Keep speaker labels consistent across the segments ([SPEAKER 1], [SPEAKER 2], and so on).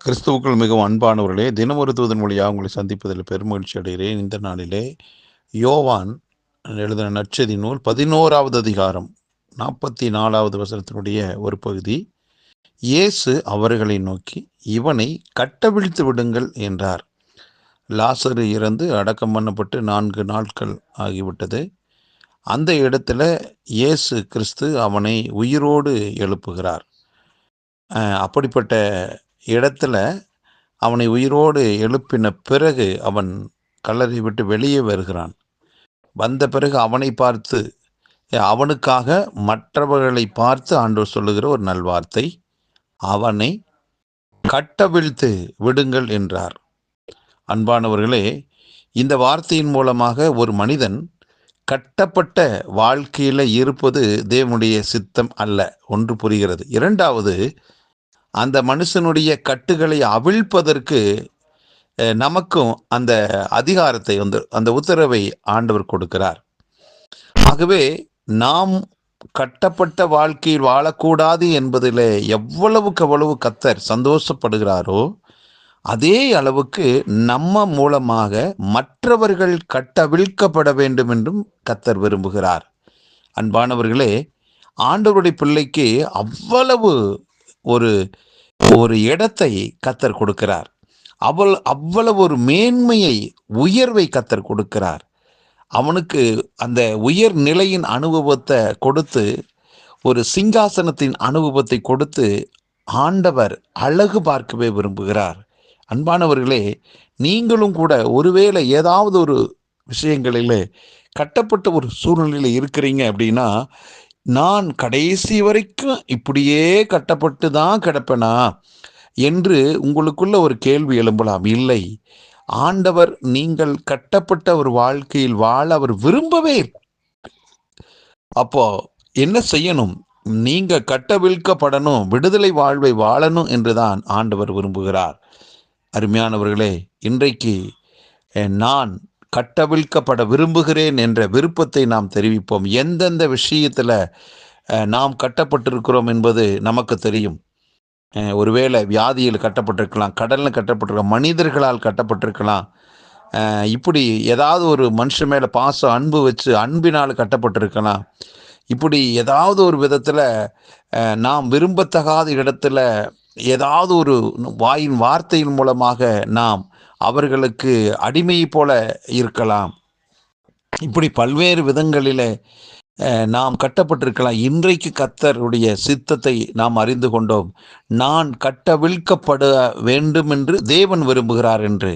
[SPEAKER 1] கிறிஸ்துவுக்குள் மிகவும் அன்பானவர்களே, தினம் ஒரு தூதன் வழியாக உங்களை சந்திப்பதில் பெருமகிழ்ச்சி அடைகிறேன். இந்த நாளிலே யோவான் எழுதின நற்செய்தி நூல் 11வது அதிகாரம் 44வது வசனத்தினுடைய ஒரு பகுதி. இயேசு அவர்களை நோக்கி, இவனை கட்டவிழ்த்து விடுங்கள் என்றார். லாசரு இறந்து அடக்கம் பண்ணப்பட்டு 4 நாட்கள் ஆகிவிட்டது. அந்த இடத்துல இயேசு கிறிஸ்து அவனை உயிரோடு எழுப்புகிறார். அப்படிப்பட்ட இடத்துல அவனை உயிரோடு எழுப்பின பிறகு அவன் கல்லறை விட்டு வெளியே வருகிறான். வந்த பிறகு அவனை பார்த்து, அவனுக்காக மற்றவர்களை பார்த்து ஆண்டவர் சொல்லுகிற ஒரு நல்வார்த்தை, அவனை கட்டவிழ்த்து விடுங்கள் என்றார். அன்பானவர்களே, இந்த வார்த்தையின் மூலமாக ஒரு மனிதன் கட்டப்பட்ட வாழ்க்கையில் இருப்பது தேவனுடைய சித்தம் அல்ல ஒன்று புரிகிறது. இரண்டாவது, அந்த மனுஷனுடைய கட்டுகளை அவிழ்ப்பதற்கு நமக்கும் அந்த அதிகாரத்தை அந்த உத்தரவை ஆண்டவர் கொடுக்கிறார். ஆகவே நாம் கட்டப்பட்ட வாழ்க்கையில் வாழக்கூடாது என்பதில் எவ்வளவுக்கு எவ்வளவு கர்த்தர் சந்தோஷப்படுகிறாரோ, அதே அளவுக்கு நம்ம மூலமாக மற்றவர்கள் கட்டவிழ்க்கப்பட வேண்டும் என்றும் கர்த்தர் விரும்புகிறார். அன்பானவர்களே, ஆண்டவருடைய பிள்ளைக்கு அவ்வளவு ஒரு இடத்தை கர்த்தர் கொடுக்கிறார். அவ்வளவு ஒரு மேன்மையை, உயர்வை கர்த்தர் கொடுக்கிறார். அவனுக்கு அந்த உயர் நிலையின் அனுபவத்தை கொடுத்து, ஒரு சிங்காசனத்தின் அனுபவத்தை கொடுத்து ஆண்டவர் அழகு பார்க்கவே விரும்புகிறார். அன்பானவர்களே, நீங்களும் கூட ஒருவேளை ஏதாவது ஒரு விஷயங்களில் கட்டப்பட்ட ஒரு சூழ்நிலையில் இருக்கிறீங்க அப்படின்னா, நான் கடைசி வரைக்கும் இப்படியே கட்டப்பட்டு தான் கிடப்பேனா என்று உங்களுக்குள்ள ஒரு கேள்வி எழும்பலாம். இல்லை, ஆண்டவர் நீங்கள் கட்டப்பட்ட ஒரு வாழ்க்கையில் வாழ அவர் விரும்பவே. அப்போ என்ன செய்யணும்? நீங்க கட்டவிழ்க்கப்படணும், விடுதலை வாழ்வை வாழணும் என்றுதான் ஆண்டவர் விரும்புகிறார். அருமையானவர்களே, இன்றைக்கு நான் கட்டவிழ்க்கப்பட விரும்புகிறேன் என்ற விருப்பத்தை நாம் தெரிவிப்போம். எந்தெந்த விஷயத்தில் நாம் கட்டப்பட்டிருக்கிறோம் என்பது நமக்கு தெரியும். ஒருவேளை வியாதியில் கட்டப்பட்டிருக்கலாம், கடலில் கட்டப்பட்டிருக்கலாம், மனிதர்களால் கட்டப்பட்டிருக்கலாம். இப்படி ஏதாவது ஒரு மனுஷன் மேலே பாசம், அன்பு வச்சு அன்பினால் கட்டப்பட்டிருக்கலாம். இப்படி ஏதாவது ஒரு விதத்தில் நாம் விரும்பத்தகாத இடத்துல ஏதாவது ஒரு வாயின் வார்த்தையின் மூலமாக நாம் அவர்களுக்கு அடிமையை போல இருக்கலாம். இப்படி பல்வேறு விதங்களில் நாம் கட்டப்பட்டிருக்கலாம். இன்றைக்கு கர்த்தருடைய சித்தத்தை நாம் அறிந்து கொண்டோம். நான் கட்டவிழ்க்கப்பட வேண்டும் என்று தேவன் விரும்புகிறார் என்று.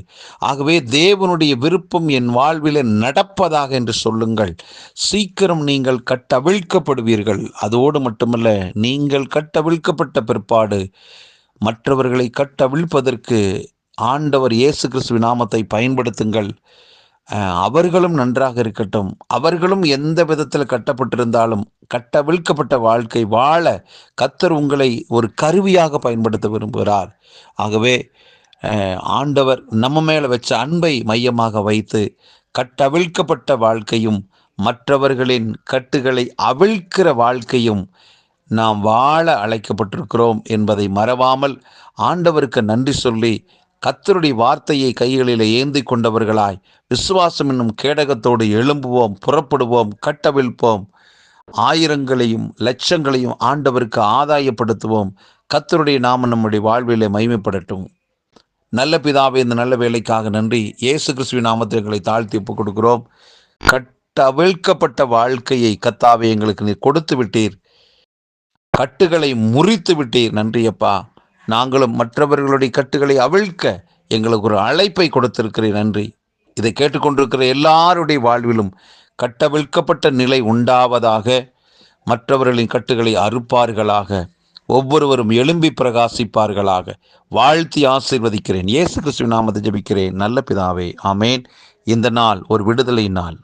[SPEAKER 1] ஆகவே தேவனுடைய விருப்பம் என் வாழ்வில் நடப்பதாக என்று சொல்லுங்கள். சீக்கிரம் நீங்கள் கட்டவிழ்க்கப்படுவீர்கள். அதோடு மட்டுமல்ல, நீங்கள் கட்டவிழ்க்கப்பட்ட பிற்பாடு மற்றவர்களை கட்டவிழ்ப்பதற்கு ஆண்டவர் இயேசு கிறிஸ்துவின் நாமத்தை பயன்படுத்துங்கள். அவர்களும் நன்றாக இருக்கட்டும். அவர்களும் எந்த விதத்தில் கட்டப்பட்டிருந்தாலும் கட்டவிழ்க்கப்பட்ட வாழ்க்கை வாழ கர்த்தர் உங்களை ஒரு கருவியாக பயன்படுத்த விரும்புகிறார். ஆகவே ஆண்டவர் நம்ம மேலே வச்ச அன்பை மையமாக வைத்து கட்டவிழ்க்கப்பட்ட வாழ்க்கையும் மற்றவர்களின் கட்டுகளை அவிழ்க்கிற வாழ்க்கையும் நாம் வாழ அழைக்கப்பட்டிருக்கிறோம் என்பதை மறவாமல் ஆண்டவருக்கு நன்றி சொல்லி கர்த்தருடைய வார்த்தையை கைகளில் ஏந்தி கொண்டவர்களாய் விசுவாசம் என்னும் கேடகத்தோடு எழும்புவோம், புறப்படுவோம், கட்டவிழ்ப்போம். ஆயிரங்களையும் லட்சங்களையும் ஆண்டவருக்கு ஆதாயப்படுத்துவோம். கர்த்தருடைய நாமம் நம்முடைய வாழ்விலே மகிமைப்படட்டும். நல்ல பிதாவே, இந்த நல்ல வேலைக்காக நன்றி. இயேசு கிறிஸ்துவின் நாமத்தை எங்களை தாழ்த்தி ஒப்புக் கொடுக்கிறோம். கட்டவிழ்க்கப்பட்ட வாழ்க்கையை கர்த்தாவே எங்களுக்கு நீர் கொடுத்து விட்டீர். கட்டுகளை முறித்து விட்டீர். நன்றியப்பா. நாங்களும் மற்றவர்களுடைய கட்டுகளை அவிழ்க்க எங்களுக்கு ஒரு அழைப்பை கொடுத்திருக்கிறேன். நன்றி. இதை கேட்டுக்கொண்டிருக்கிற எல்லாருடைய வாழ்விலும் கட்டவிழ்க்கப்பட்ட நிலை உண்டாவதாக. மற்றவர்களின் கட்டுகளை அறுப்பார்களாக. ஒவ்வொருவரும் எழும்பி பிரகாசிப்பார்களாக. வாழ்த்தி ஆசீர்வதிக்கிறேன். இயேசு கிறிஸ்துவின் நாமத்தை ஜெபிக்கிறேன் நல்ல பிதாவே, ஆமேன். இந்த நாள் ஒரு விடுதலை நாள்.